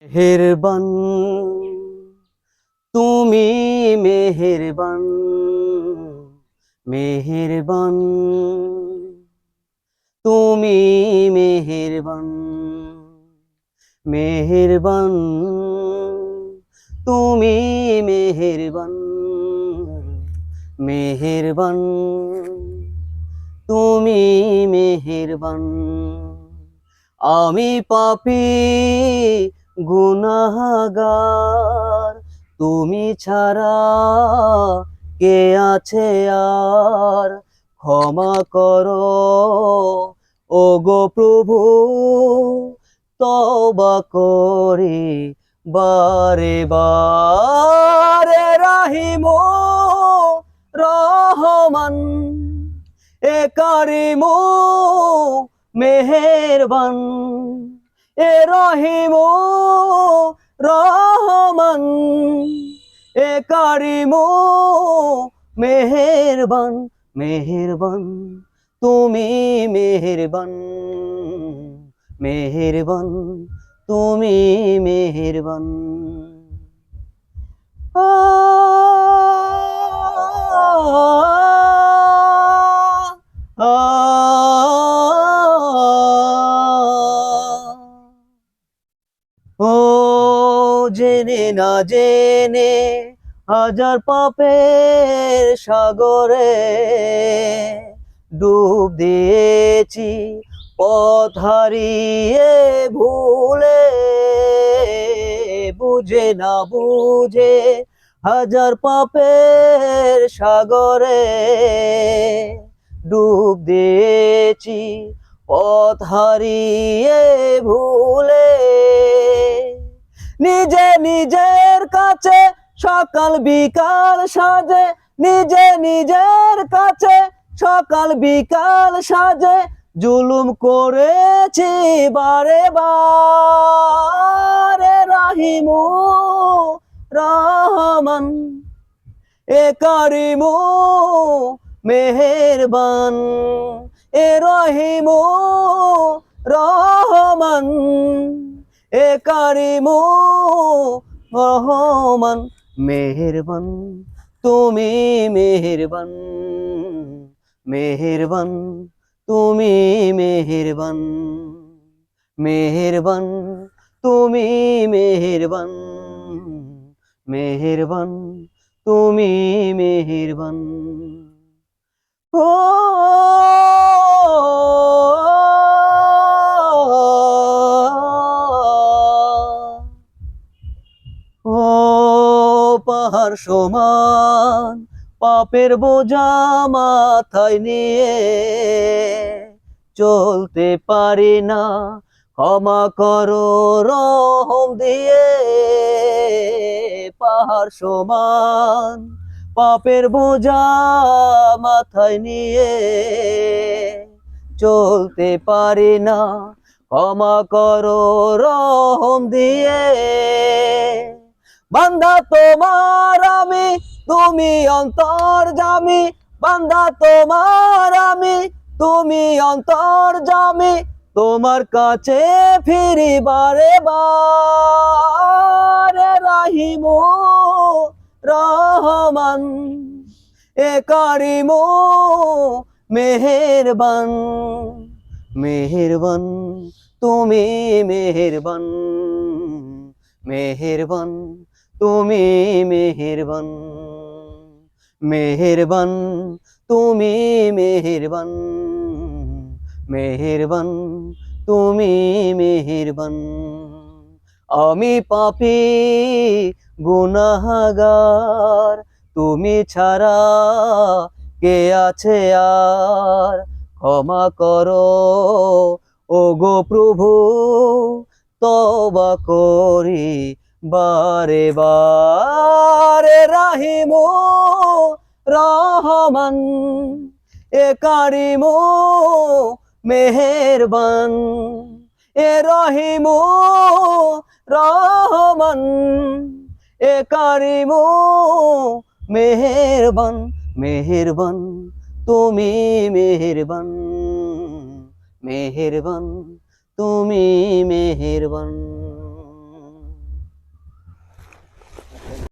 মেহেরবান তুমি, মেহেরবান মেহেরবান তুমি, মেহেরবান মেহেরবান তুমি, মেহেরবান মেহেরবান তুমি, মেহেরবান। আমি পাপী গুনাহগার, তুমি ছাড়া কে আছে আর? ক্ষমা করো ওগো প্রভু, তওবা করি বারে বারে। রাহিমো রহমান, এ কারিমো মেহেরবান, এ রহিমো রহমান, এ কারিমো মেহেরবান মেহেরবান তুমি, মেহেরবান মেহেরবান তুমি, মেহেরবান। ও জেনে না জেনে হাজার পাপের সাগরে ডুব দিয়েছি, পথ হারিয়ে ভুলে। বুঝে না বুঝে হাজার পাপের সাগরে ডুব দিয়েছি, পথ হারিয়ে ভুলে। নিজে নিজের কাছে সকাল বিকাল সাজে, নিজে নিজের কাছে সকাল বিকাল সাজে, জুলুম করেছি বারে বারে। রাহিমু রহমান, এ কারিমু মেহেরবান, এ রহিমু রহমান, এ কারিমু রহমান। মেহেরবান তুমি, মেহেরবান মেহেরবান তুমি, মেহেরবান মেহেরবান তুমি, মেহেরবান মেহেরবান তুমি, মেহেরবান। ও ও পাহাড় সমান পাপের বোঝা মাথায় নিয়ে চলতে পারি না, ক্ষমা করো রহম দিয়ে। পাহাড় সমান পাপের বোঝা মাথায় নিয়ে চলতে পারি না, ক্ষমা করো রহম দিয়ে। বান্দা তোমার আমি, তুমি অন্তর্যামী, বান্দা তোমার আমি, তুমি অন্তর্যামী। তোমার কাছে ফিরি বারে বারে। রাহিমু রহমান, এ কারিমু মেহেরবান, মেহেরবান তুমি, মেহেরবান মেহেরবান তুমি, মেহেরবান মেহেরবান তুমি, মেহেরবান মেহেরবান তুমি, মেহেরবান। আমি পাপী গুনাহগার, তুমি ছাড়া কে আছে আর? ক্ষমা করো ওগো প্রভু, তওবা করি বারে বারে। রাহিমু রহমান, এ কারিমু মেহেরবান, এ রহিমু রহমান, এ কারিমু মেহেরবান মেহেরবান তুমি, মেহেরবান মেহেরবান তুমি, মেহেরবান।